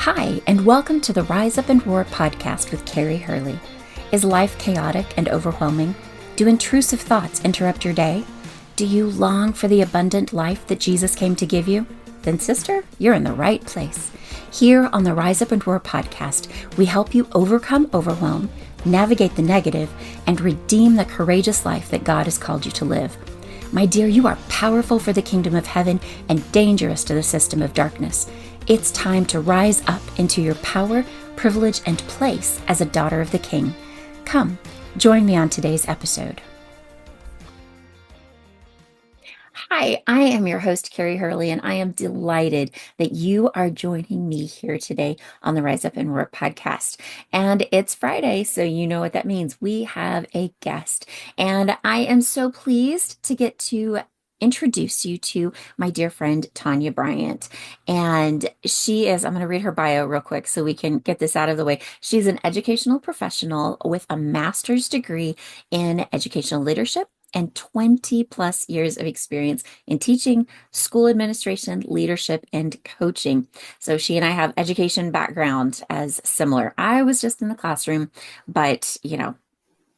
Hi, and welcome to the Rise Up and Roar podcast with Carrie Hurley. Is life chaotic and overwhelming? Do intrusive thoughts interrupt your day? Do you long for the abundant life that Jesus came to give you? Then, sister, you're in the right place. Here on the Rise Up and Roar podcast, we help you overcome overwhelm, navigate the negative, and redeem the courageous life that God has called you to live. My dear, you are powerful for the kingdom of heaven and dangerous to the system of darkness. It's time to rise up into your power, privilege, and place as a daughter of the King. Come, join me on today's episode. Hi, I am your host, Carrie Hurley, and I am delighted that you are joining me here today on the Rise Up and Roar podcast. And it's Friday, so you know what that means. We have a guest, and I am so pleased to get to introduce you to my dear friend, Tanya Bryant. And she is, I'm going to read her bio real quick so we can get this out of the way. She's an educational professional with a master's degree in educational leadership and 20 plus years of experience in teaching, school administration, leadership, and coaching. So she and I have education background as similar. I was just in the classroom, but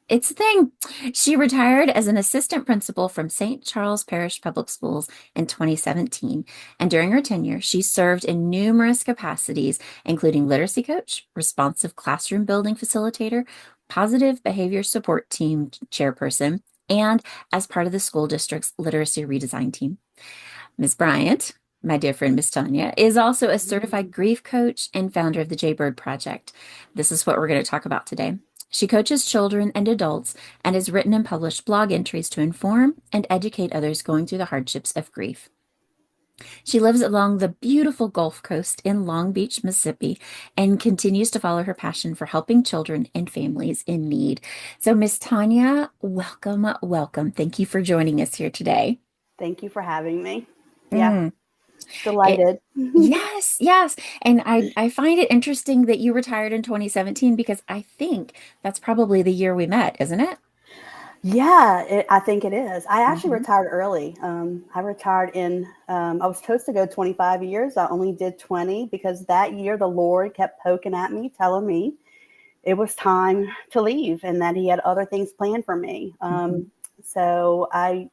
it's a thing. She retired as an assistant principal from St. Charles Parish Public Schools in 2017. And during her tenure, she served in numerous capacities, including literacy coach, responsive classroom building facilitator, positive behavior support team chairperson, and as part of the school district's literacy redesign team. Ms. Bryant, my dear friend Ms. Tanya, is also a certified grief coach and founder of the Jaybird Project. This is what we're going to talk about today. She coaches children and adults and has written and published blog entries to inform and educate others going through the hardships of grief. She lives along the beautiful Gulf Coast in Long Beach, Mississippi, and continues to follow her passion for helping children and families in need. So, Miss Tanya, welcome, welcome. Thank you for joining us here today. Thank you for having me. Yeah, delighted. Yes. And I find it interesting that you retired in 2017 because I think that's probably the year we met, isn't it? Yeah, I think it is. I actually Mhm. retired early. I retired I was supposed to go 25 years. I only did 20 because that year the Lord kept poking at me, telling me it was time to leave and that he had other things planned for me. Mhm. So I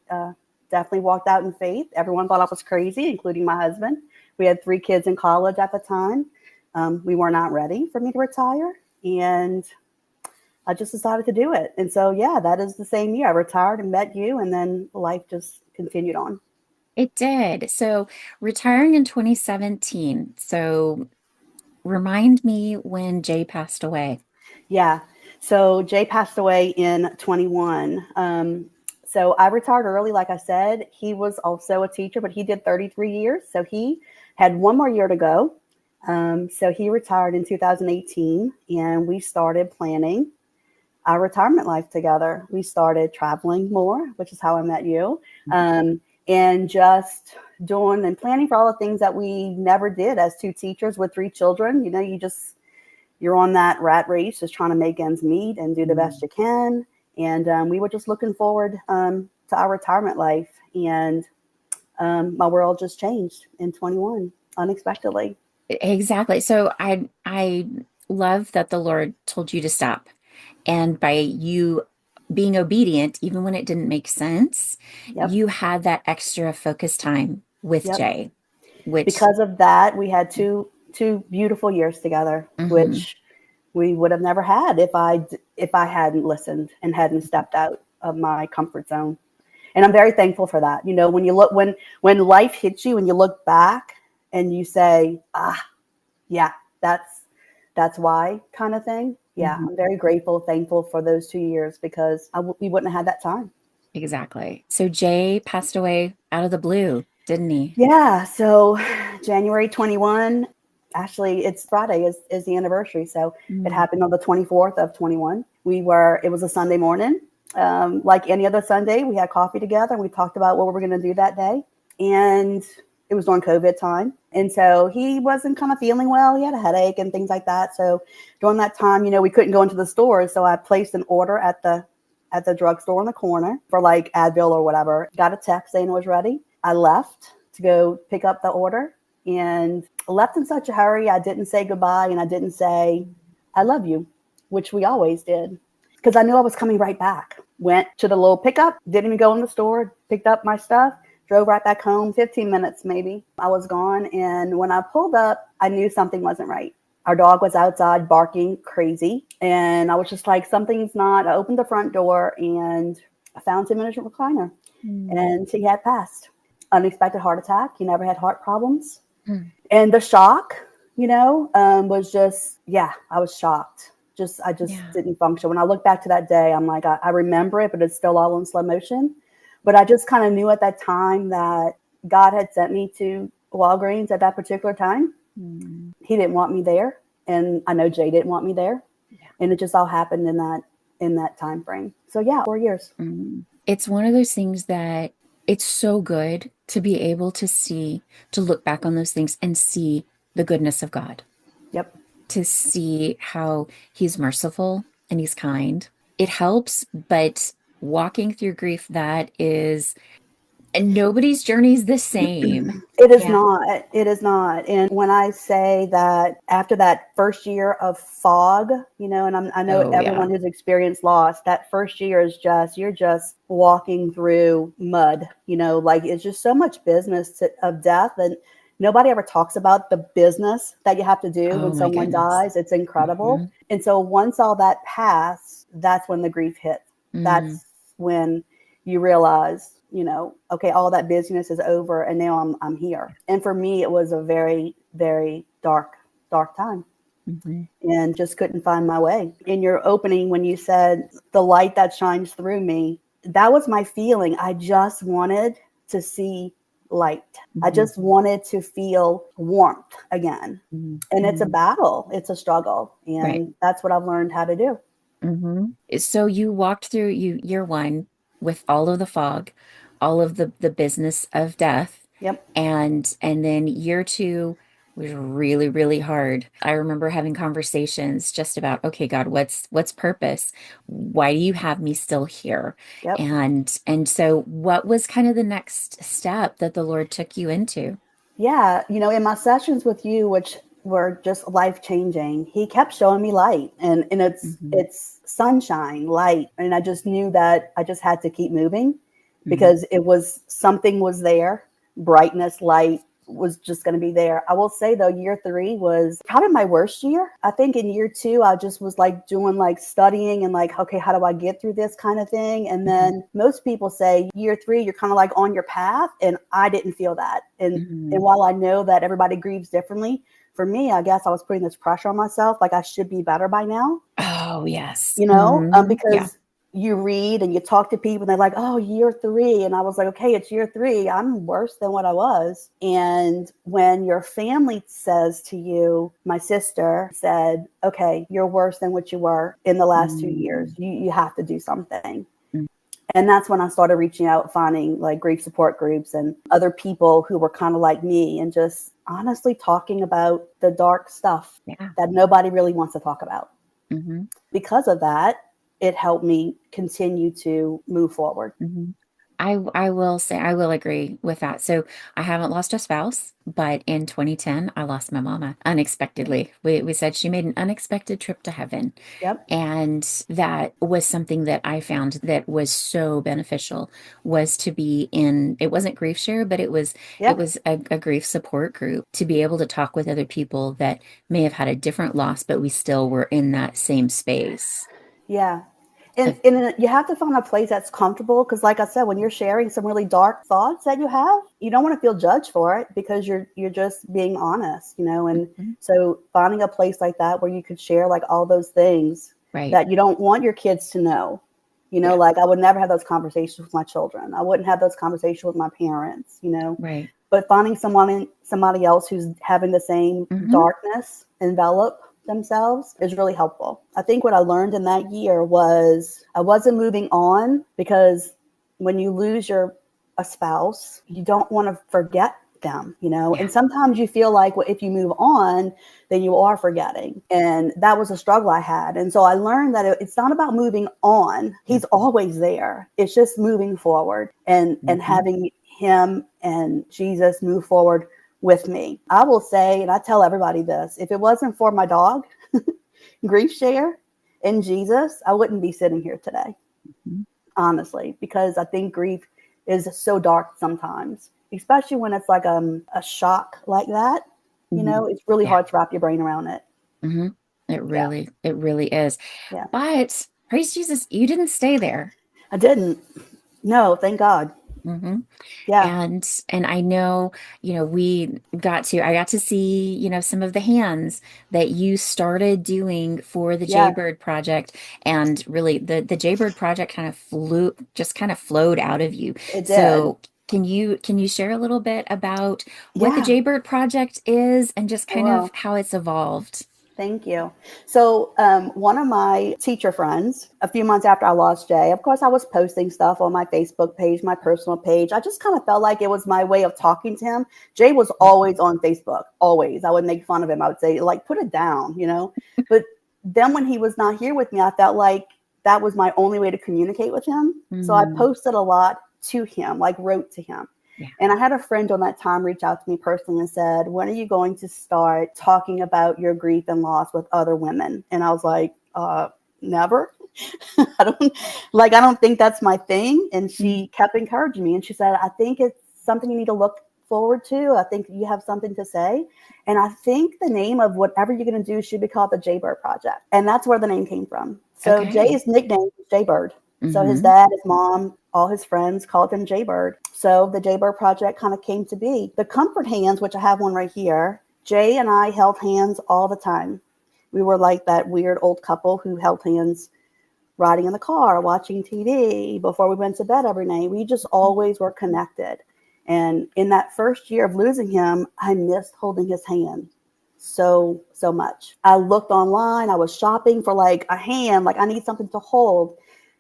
definitely walked out in faith. Everyone thought I was crazy, including my husband. We had 3 kids in college at the time. We were not ready for me to retire. And I just decided to do it. And so, yeah, that is the same year I retired and met you. And then life just continued on. It did. So, retiring in 2017. So, remind me when Jay passed away. Yeah. So Jay passed away in 21. So I retired early, like I said. He was also a teacher, but he did 33 years. So he had one more year to go. So he retired in 2018, and we started planning our retirement life together. We started traveling more, which is how I met you, and just doing and planning for all the things that we never did as 2 teachers with 3 children. You're on that rat race, just trying to make ends meet and do the best you can. And we were just looking forward to our retirement life. And my world just changed in 21 unexpectedly. Exactly. So, I love that the Lord told you to stop. And by you being obedient, even when it didn't make sense, Yep. you had that extra focus time with Yep. Jay, which, Because of that, we had two beautiful years together, mhm, which we would have never had if I hadn't listened and hadn't stepped out of my comfort zone. And I'm very thankful for that. When you look when life hits you and you look back and you say, yeah, that's why kind of thing. Yeah, mhm, I'm very grateful, thankful for those 2 years because we wouldn't have had that time. exactly. So Jay passed away out of the blue, didn't he? Yeah, so January 21, actually it's Friday is the anniversary. So it Mm. happened on the 24th of 21. It was a Sunday morning. Like any other Sunday, we had coffee together and we talked about what we were going to do that day. And it was during COVID time. And so he wasn't kind of feeling well. He had a headache and things like that. So during that time, we couldn't go into the stores. So I placed an order at the drugstore in the corner for like Advil or whatever. Got a text saying it was ready. I left to go pick up the order. and left in such a hurry. I didn't say goodbye and I didn't say, I love you, which we always did, because I knew I was coming right back. Went to the little pickup, didn't even go in the store, picked up my stuff, drove right back home, 15 minutes maybe. I was gone. And when I pulled up, I knew something wasn't right. Our dog was outside barking crazy. And I was just like, something's not. I opened the front door and I found him in a recliner. Mm. And he had passed. Unexpected heart attack. He never had heart problems. Mm. And the shock, was just, yeah, I was shocked. I just Yeah. didn't function. When I look back to that day, I'm like, I remember it, but it's still all in slow motion. But I just kind of knew at that time that God had sent me to Walgreens at that particular time. Mm. He didn't want me there. And I know Jay didn't want me there. Yeah. And it just all happened in that time frame. So yeah, 4 years. Mm. It's one of those things that it's so good to be able to see, to look back on those things and see the goodness of God, Yep. to see how he's merciful and he's kind. It helps, but walking through grief, that is, and nobody's journey is the same. It is Yeah. not. It is not. And when I say that after that first year of fog, and I know Oh, yeah. everyone who's experienced loss, that first year is you're just walking through mud, like it's just so much business of death. And nobody ever talks about the business that you have to do Oh, when my someone goodness. dies. It's incredible. Hmm. And so once all that passed, that's when the grief hits. Mm. That's when you realize, okay, all that busyness is over and now I'm here. And for me, it was a very, very dark time Hmm. and just couldn't find my way. In your opening, when you said the light that shines through me, that was my feeling. I just wanted to see light. I Hmm. just wanted to feel warmth again. And it's a Hmm. battle, it's a struggle. Right. And that's what I've learned how to do. Hmm. So you walked through year one with all of the fog, all of the business of death, Yep. and then year two was really, really hard. I remember having conversations just about, okay, God, what's purpose? Why do you have me still here? Yep. And so what was kind of the next step that the Lord took you into? Yeah, in my sessions with you, which were just life changing, he kept showing me light, and it's Hmm. it's sunshine, light, and I just knew that I just had to keep moving Hmm. because it was something was there, brightness, light was just going to be there. I will say though, year three was probably my worst year. I think in year two, I just was like doing like studying and like, okay, how do I get through this kind of thing? And Hmm. then most people say year three, you're kind of like on your path. And I didn't feel that. And Hmm. while I know that everybody grieves differently, for me, I guess I was putting this pressure on myself. Like I should be better by now, Oh, yes. Yeah. because you read and you talk to people and they're like, oh, year three. And I was like, okay, it's year three. I'm worse than what I was. And when your family says to you, my sister said, okay, you're worse than what you were in the last 2 years. Mm. You have to do something. Mm. And that's when I started reaching out, finding like grief support groups and other people who were kind of like me and just honestly talking about the dark stuff Yeah. that nobody really wants to talk about. Hmm. Because of that, it helped me continue to move forward. Hmm. I will say I will agree with that. So I haven't lost a spouse, but in 2010 I lost my mama unexpectedly. We said she made an unexpected trip to heaven. Yep. And that was something that I found that was so beneficial, was to be in, it wasn't grief share, but it Yep. was a grief support group, to be able to talk with other people that may have had a different loss, but we still were in that same space Yeah. And, of, and you have to find a place that's comfortable because, like I said, when you're sharing some really dark thoughts that you have, you don't want to feel judged for it because you're just being honest, And Mhm. so finding a place like that where you could share like all those things Right. that you don't want your kids to know, Yeah. like I would never have those conversations with my children. I wouldn't have those conversations with my parents, Right. But finding somebody else who's having the same Hmm. darkness envelop themselves is really helpful. I think what I learned in that year was I wasn't moving on because when you lose a spouse, you don't want to forget them, Yeah. and sometimes you feel like, well, if you move on, then you are forgetting. And that was a struggle I had. And so I learned that it's not about moving on. He's always there. It's just moving forward and Hmm. having him and Jesus move forward with me. I will say, and I tell everybody this, if it wasn't for my dog, Grief Share, and Jesus, I wouldn't be sitting here today, Mhm. honestly, because I think grief is so dark sometimes, especially when it's like a shock like that. Mhm. It's really Yeah. hard to wrap your brain around it. Hmm. Yeah, It really is. yeah. But praise Jesus, you didn't stay there. I didn't. No, thank God. Hmm. Yeah, And I know, I got to see, some of the hands that you started doing for the yeah, Jaybird Project. And really the Jaybird Project kind of flowed out of you. it did. So can you share a little bit about what the Yeah, Jaybird Project is and just I kind of will. how it's evolved? Thank you. So, one of my teacher friends, a few months after I lost Jay, of course, I was posting stuff on my Facebook page, my personal page. I just kind of felt like it was my way of talking to him. Jay was always on Facebook, always. I would make fun of him. I would say, like, put it down. But then when he was not here with me, I felt like that was my only way to communicate with him. So I Mm, posted a lot to him, like, wrote to him. yeah. And I had a friend on that time reach out to me personally and said, "When are you going to start talking about your grief and loss with other women?" And I was like, never. I don't think that's my thing. And Mm, she kept encouraging me and she said, "I think it's something you need to look forward to. I think you have something to say. And I think the name of whatever you're going to do should be called the Jaybird Project." And that's where the name came from. So okay. Jay's nickname is Jaybird. So his Hmm. dad, his mom, all his friends called him Jaybird. So the Jaybird Project kind of came to be. The comfort hands, which I have one right here, Jay and I held hands all the time. We were like that weird old couple who held hands riding in the car, watching TV before we went to bed every night. We just always were connected. And in that first year of losing him, I missed holding his hand so, so much. I looked online, I was shopping for like a hand, like I need something to hold.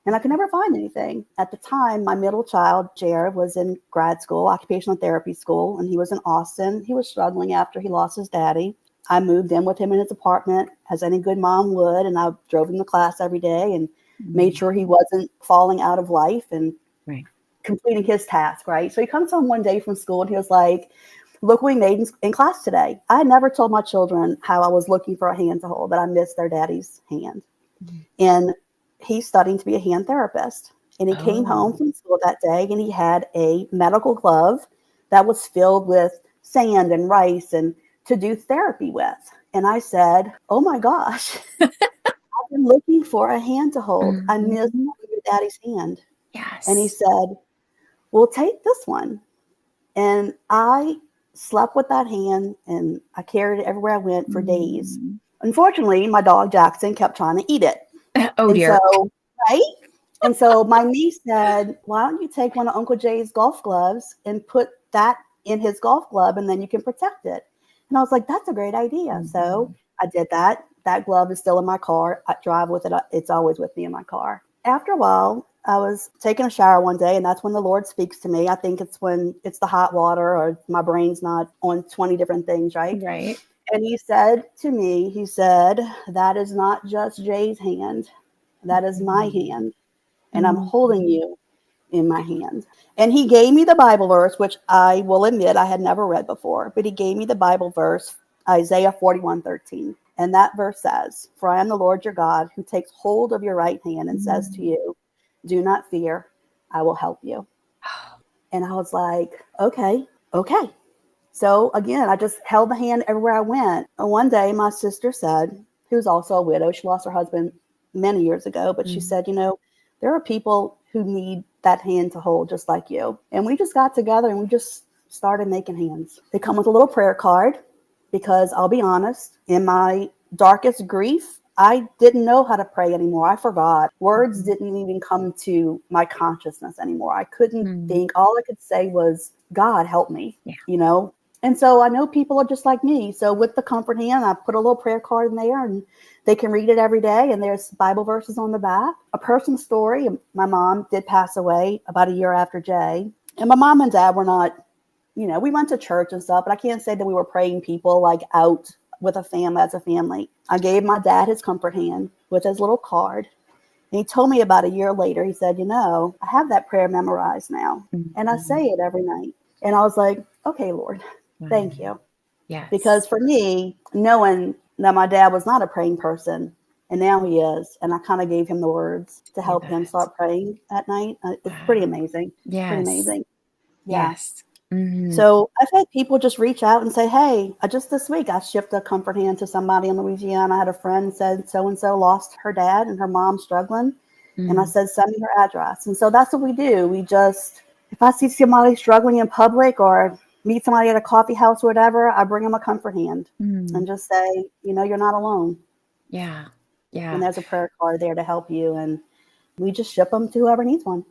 And I could never find anything. At the time, my middle child, Jared, was in grad school, occupational therapy school, and he was in Austin. He was struggling after he lost his daddy. I moved in with him in his apartment, as any good mom would, and I drove him to class every day and made Mm, sure he wasn't falling out of life and right. completing his task, right? So he comes home one day from school and he was like, "Look what we made in class today." I never told my children how I was looking for a hand to hold, that I missed their daddy's hand. Mm. And he's studying to be a hand therapist. And he came home Oh. from school that day and he had a medical glove that was filled with sand and rice and to do therapy with. And I said, "Oh my gosh, I've been looking for a hand to hold. I missed Mhm. holding your daddy's hand." And he Yes. said, "Well, take this one." And I slept with that hand and I carried it everywhere I went for days. Mm. Unfortunately, my dog Jackson kept trying to eat it. Oh And so, dear. right? And so my niece said, "Why don't you take one of Uncle Jay's golf gloves and put that in his golf glove and then you can protect it?" And I was like, "That's a great idea." So Mhm. I did that. That glove is still in my car. I drive with it. It's always with me in my car. After a while, I was taking a shower one day, and that's when the Lord speaks to me. I think it's when it's the hot water or my brain's not on 20 different things, right? Right. And he said to me, he said, "That is not just Jay's hand. That is my Mhm. hand. And I'm Mhm. holding you in my hand." And he gave me the Bible verse, which I will admit I had never read before, but he gave me the Bible verse, Isaiah 41:13. And that verse says, "For I am the Lord your God who takes hold of your right hand and says to Mhm. you, 'Do not fear, I will help you.'" And I was like, okay, okay. So again, I just held the hand everywhere I went. And one day, my sister said, who's also a widow, she lost her husband many years ago, but she Mhm. said, there are people who need that hand to hold just like you. And we just got together and we just started making hands. They come with a little prayer card because I'll be honest, in my darkest grief, I didn't know how to pray anymore. I forgot. Words Mhm. didn't even come to my consciousness anymore. I couldn't Mhm. think. All I could say was, "God, help me," Yeah. you know? And so I know people are just like me. So with the comfort hand, I put a little prayer card in there and they can read it every day. And there's Bible verses on the back. A personal story. My mom did pass away about a year after Jay. And my mom and dad were not, we went to church and stuff, but I can't say that we were praying people like out with a family as a family. I gave my dad his comfort hand with his little card. And he told me about a year later, he said, "I have that prayer memorized now. And I Mhm. say it every night." And I was like, "Okay, Lord." Thank Wow. you. Because Yes. for me, knowing that my dad was not a praying person, and now he is, and I kind of gave him the words to You help him bet. start praying at night. It's pretty Wow. amazing. Pretty Yes. amazing. Yeah. Yes. Hmm. So I've had people just reach out and say, "Hey, just this week I shipped a comfort hand to somebody in Louisiana. I had a friend said so and so lost her dad and her mom struggling, and I Mm, said send me her address." And so that's what we do. We just if I see somebody struggling in public or meet somebody at a coffee house or whatever, I bring them a comfort hand and mm. just say, you're not alone. Yeah. And Yeah. there's a prayer card there to help you, and we just ship them to whoever needs one.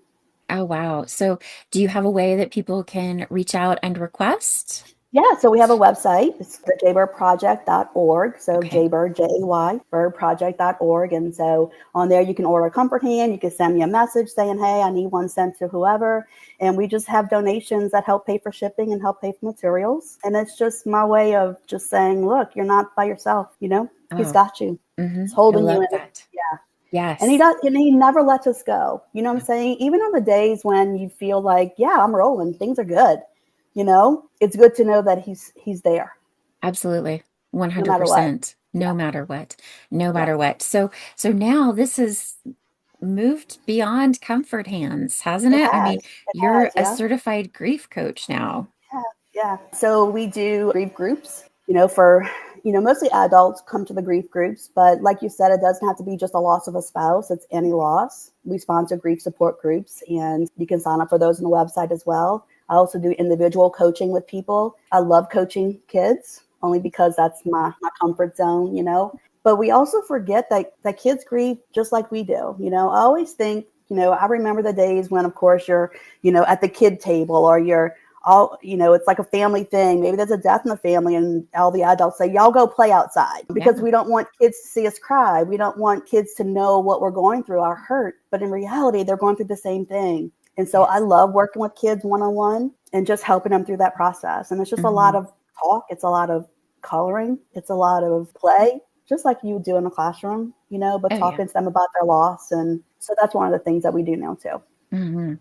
Oh, wow. So, do you have a way that people can reach out and request? Yeah, so we have a website. It's the jaybirdproject.org. So Okay. Jaybird, Jay, birdproject.org. And so on there, you can order a comfort hand. You can send me a message saying, hey, I need one sent to whoever. And we just have donations that help pay for shipping and help pay for materials. And it's just my way of just saying, look, you're not by yourself. He's Oh, got you. He's I holding you love in his, that. yeah. And he Yes. does, and he never lets us go. You know what I'm saying? Even on the days when you feel like, yeah, I'm rolling, things are good. It's good to know that he's there Absolutely. no matter what. 100%. No Yeah, matter what. No yeah, matter what. So now this has moved beyond comfort hands, hasn't it it? I has. mean, It you're has. a Yeah, certified grief coach now. yeah, yeah. So we do grief groups. For mostly adults come to the grief groups, but like you said, it doesn't have to be just a loss of a spouse. It's any loss. We sponsor grief support groups, and you can sign up for those on the website as well. I also do individual coaching with people. I love coaching kids only because that's my comfort zone. But we also forget that kids grieve just like we do. I always think, I remember the days when, of course, you're, at the kid table or you're all, it's like a family thing. Maybe there's a death in the family, and all the adults say, y'all go play outside because Yeah. we don't want kids to see us cry. We don't want kids to know what we're going through, our hurt. But in reality, they're going through the same thing. And so I Yes. love working with kids one on one and just helping them through that process. And it's just a lot Hmm. of talk, it's a lot of coloring, it's a lot of play, just like you would do in a classroom, but Oh, yeah. talking to them about their loss. And so that's one of the things that we do now too. Hmm.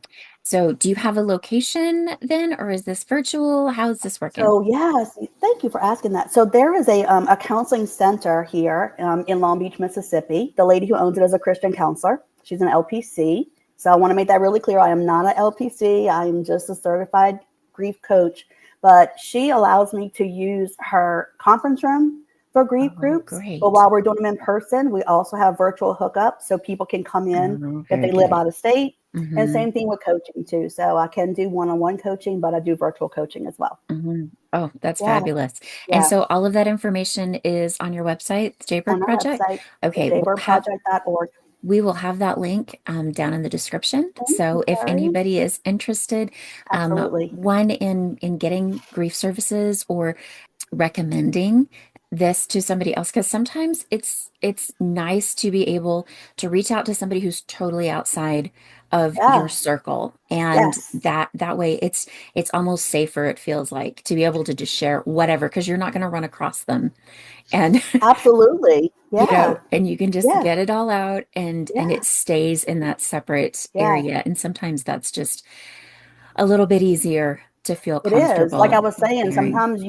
So do you have a location then, or is this virtual? How's this working? So yes, thank you for asking that. So there is a counseling center here in Long Beach, Mississippi. The lady who owns it is a Christian counselor. She's an LPC. So I want to make that really clear. I am not an LPC. I am just a certified grief coach. But she allows me to use her conference room for grief Oh, groups. But great. while we're doing them in person, we also have virtual hookups so people can come in Oh, if very they live good. out of state. And Hmm. same thing with coaching too. So I can do one-on-one coaching, but I do virtual coaching as well. Hmm. Oh, that's Yeah, fabulous. And yeah. so all of that information is on your website, the Jaybird On our Project? website, the Okay, jaybirdproject.org. we will have that link down in the description. Thank you, So if Carrie. anybody is interested, Absolutely. one in getting grief services or recommending this to somebody else, because sometimes it's nice to be able to reach out to somebody who's totally outside of your Yeah. circle, and Yes. that way it's almost safer, it feels like, to be able to just share whatever, because you're not going to run across them. And Absolutely. Yeah. and you can just Yes. get it all out, and Yeah. it stays in that separate Yeah. area, and sometimes that's just a little bit easier to feel It is. Like I comfortable was saying, sharing. sometimes,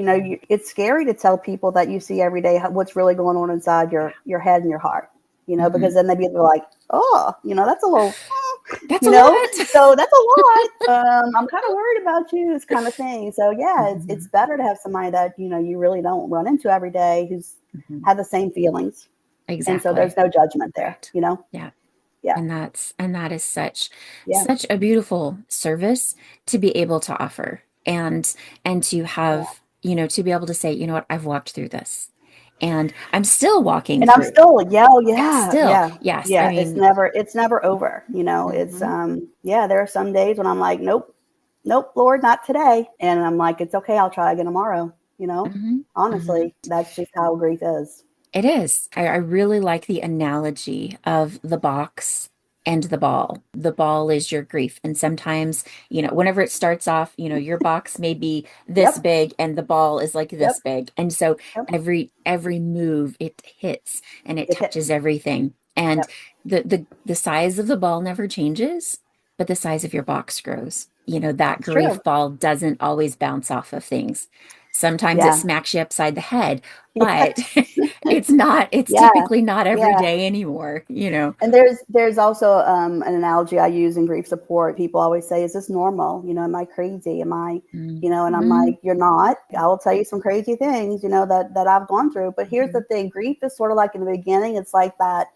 it's scary to tell people that you see every day what's really going on inside your head and your heart, Hmm. because then they'd be like, oh, that's a little, That's you a know, lot. so that's a lot. I'm kind of worried about you, this kind of thing. So yeah, it's Mhm. better to have somebody that, you really don't run into every day who's Mhm. had the same feelings. And so there's Exactly. no judgment there. Right. Yeah. Yeah. And that is Yeah. such a beautiful service to be able to offer, and to Yeah. have, to be able to say, you know what, I've walked through this and I'm still walking And I'm through. still, yeah, oh, Yeah, yeah, still. yeah, Yes. I yeah. It's mean, never over. It's mhm, yeah. There are some days when I'm like, nope, nope, Lord, not today. And I'm like, it's okay. I'll try again tomorrow. mhm, mhm. Honestly, that's just how grief is. It is. I really like the analogy of the box and the ball. The ball is your grief. And sometimes, whenever it starts off, your box may be this Yep, big and the ball is like yep, this big. And so yep. every move it hits and it It hits. touches everything. And Yep, the size of the ball never changes, but the size of your box grows. That it's true. grief ball doesn't always bounce off of things. Sometimes it Yeah. smacks you upside the head, but Yes. it's Yeah. typically not every Yeah. day anymore, you know. And there's also an analogy I use in grief support. People always say, "Is this normal? You know, am I crazy? Am I, you know?" And I'm Mhm. like, "You're not. I will tell you some crazy things, you know, that I've gone through. But here's the Mhm. thing: grief is sort of like in the beginning. It's like that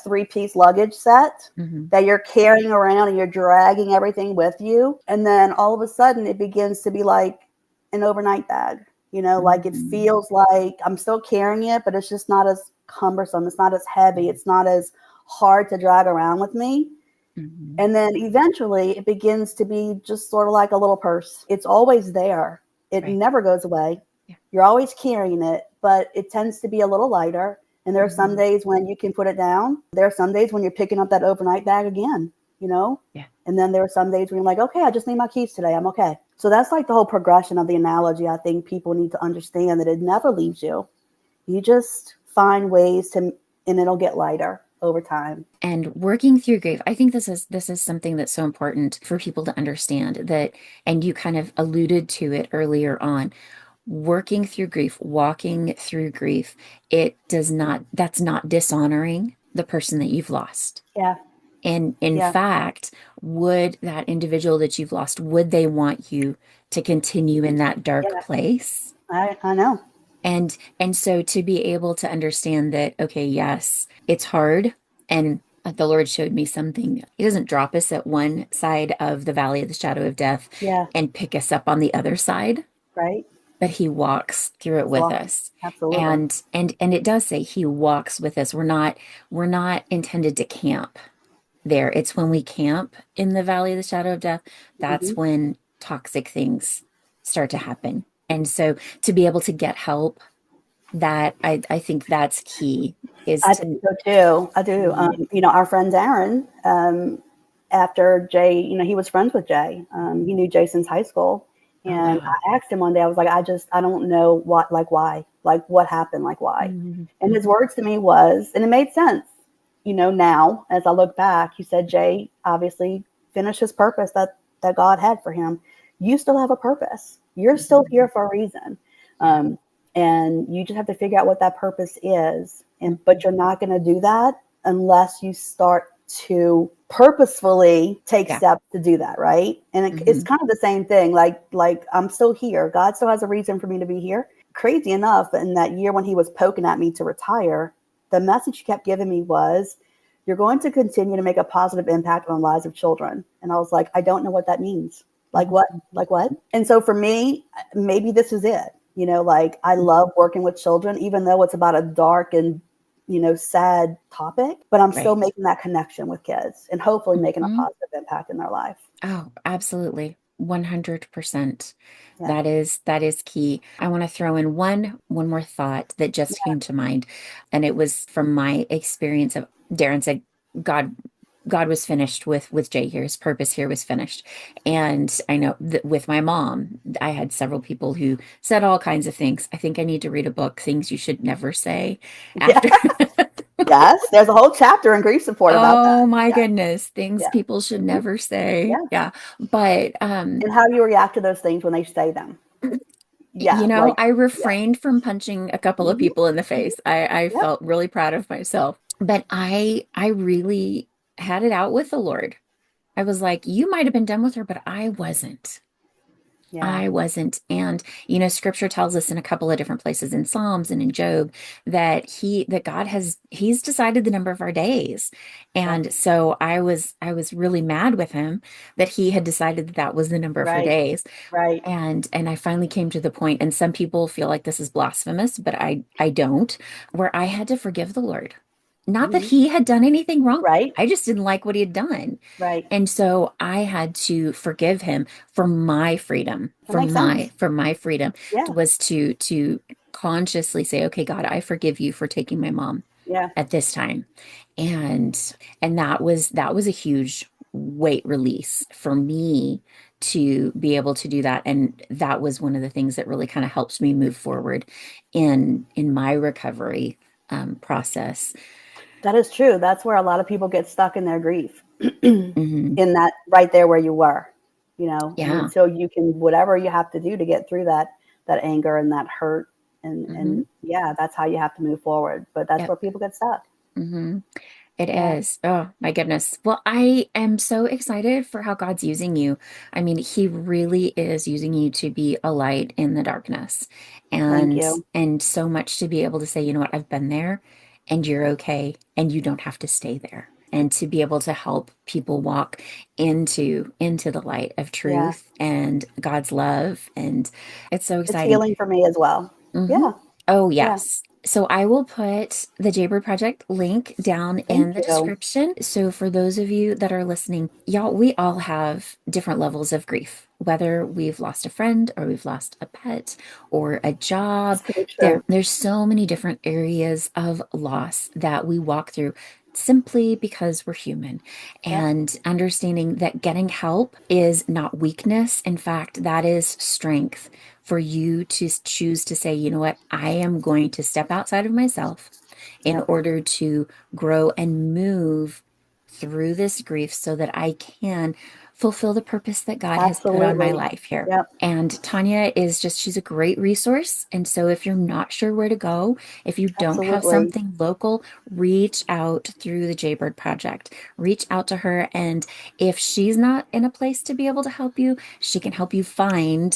3-piece luggage set Mhm. that you're carrying around and you're dragging everything with you, and then all of a sudden it begins to be like an overnight bag. You know, like it Mhm. feels like I'm still carrying it, but it's just not as cumbersome. It's not as heavy. It's not as hard to drag around with me. Mhm. And then eventually it begins to be just sort of like a little purse. It's always there. It Right. never goes away. Yeah. You're always carrying it, but it tends to be a little lighter. And there are some Mhm. days when you can put it down. There are some days when you're picking up that overnight bag again, you know? Yeah. And then there are some days when you're like, okay, I just need my keys today. I'm okay. So that's like the whole progression of the analogy. I think people need to understand that it never leaves you. You just find ways to, and it'll get lighter over time. And working through grief, I think this is something that's so important for people to understand that, and you kind of alluded to it earlier on. Working through grief, walking through grief, it does not, that's not dishonoring the person that you've lost. Yeah. And in Yeah. fact, would that individual that you've lost, would they want you to continue in that dark Yeah. place? I know. And so to be able to understand that, okay, yes, it's hard. And the Lord showed me something. He doesn't drop us at one side of the valley of the shadow of death Yeah. and pick us up on the other side, Right. but he walks through it He's with walking. us. Absolutely. And it does say he walks with us. We're not intended to camp there. It's when we camp in the valley of the shadow of death, Hmm. that's when toxic things start to happen. And so to be able to get help, that I think that's key, is I think to. so too. I do. Mhm. You know, our friend Aaron, after Jay, you know, he was friends with Jay. He knew Jay since high school. Oh And wow. I asked him one day, I was like, I don't know what, like, why, like, what happened, like, why. Mhm. And his words to me was, and it made sense, you know, now as I look back, he said, Jay obviously finished his purpose that God had for him. You still have a purpose. You're still Mhm. here for a reason. Yeah. Um, and you just have to figure out what that purpose is. And but Mhm. you're not going to do that unless you start to purposefully take Yeah. steps to do that, right? And it's Mhm. kind of the same thing. Like I'm still here. God still has a reason for me to be here. Crazy enough, in that year when he was poking at me to retire, the message he kept giving me was, "You're going to continue to make a positive impact on the lives of children." And I was like, I don't know what that means. Like what? Mhm. Like what? And so for me, maybe this is it. You know, like I love working with children, even though it's about a dark and, you know, sad topic, but I'm still Right. making that connection with kids and hopefully making a Mhm. positive impact in their life. Oh, absolutely. 100%. Yeah. That is key. I want to throw in one more thought that just Yeah. came to mind, and it was from my experience of Darren said God God was finished with Jay here. His purpose here was finished. And I know that with my mom, I had several people who said all kinds of things. I think I need to read a book, things you should never say Yeah. after. Yes. There's a whole chapter in grief support about that. Oh my Yeah. goodness, things Yeah. people should Hmm. never say. Yeah. Yeah. But And how do you react to those things when they say them? you Yeah. know, Like, I yeah. refrained from punching a couple of Hmm. people in the Hmm. face. I Yep. felt really proud of myself. But I really had it out with the Lord. I was like, you might have been done with her, but I wasn't. Yeah. I wasn't. And, scripture tells us in a couple of different places in Psalms and in Job that God he's decided the number of our days. Yeah. And so I was really mad with him that he had decided that that was the number of her Right. days. Right. And I finally came to the point, and some people feel like this is blasphemous, but I don't, where I had to forgive the Lord. Not that Hmm. he had done anything wrong. Right. I just didn't like what he had done. Right. And so I had to forgive him for my freedom, That makes sense. for my freedom Yeah. was to consciously say, okay, God, I forgive you for taking my mom Yeah. at this time. And that was a huge weight release for me to be able to do that. And that was one of the things that really kind of helps me move forward in my recovery process. That is true. That's where a lot of people get stuck in their grief, in Hmm. that right there where you were, you know, and Yeah. until you can, whatever you have to do to get through that, that anger and that hurt. Mm-hmm. And yeah, that's how you have to move forward. But that's Yep. where people get stuck. Mm-hmm. It Yeah. is. Oh, my goodness. Well, I am so excited for how God's using you. I mean, he really is using you to be a light in the darkness. Thank And you. and so much to be able to say, you know what, I've been there and you're okay and you don't have to stay there. And to be able to help people walk into the light of Yeah. truth and God's love. And it's so It's exciting. healing for me as well. Hmm. Yeah. Oh, Yeah. yes. So I will put the Jaybird Project link down in Thank the you. description. So for those of you that are listening, y'all, we all have different levels of grief, whether we've lost a friend or we've lost a pet or a job. So true. There's so many different areas of loss that we walk through simply because we're human. Yep. And understanding that getting help is not weakness. In fact, that is strength for you to choose to say, you know what, I am going to step outside of myself in Yep. order to grow and move through this grief so that I can fulfill the purpose that God has put on my Absolutely. life here. Yep. And Tanya is just, she's a great resource. And so if you're not sure where to go, if you don't have Absolutely. something local, reach out through the Jaybird Project. Reach out to her. And if she's not in a place to be able to help you, she can help you find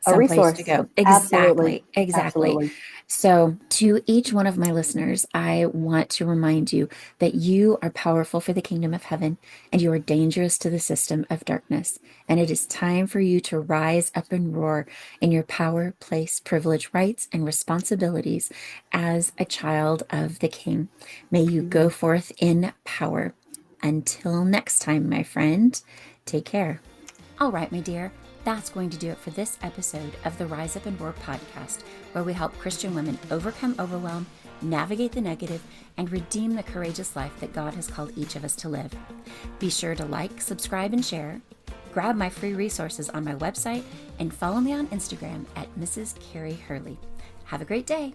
A someplace to resource. go. Absolutely. Exactly. Exactly. Absolutely. So, to each one of my listeners, I want to remind you that you are powerful for the kingdom of heaven and you are dangerous to the system of darkness. And it is time for you to rise up and roar in your power, place, privilege, rights, and responsibilities as a child of the King. May you go Amen. forth in power. Until next time, my friend, take care. All right, my dear, that's going to do it for this episode of the Rise Up and Roar podcast, where we help Christian women overcome overwhelm, navigate the negative, and redeem the courageous life that God has called each of us to live. Be sure to like, subscribe, and share. Grab my free resources on my website and follow me on Instagram at Mrs. Carrie Hurley. Have a great day.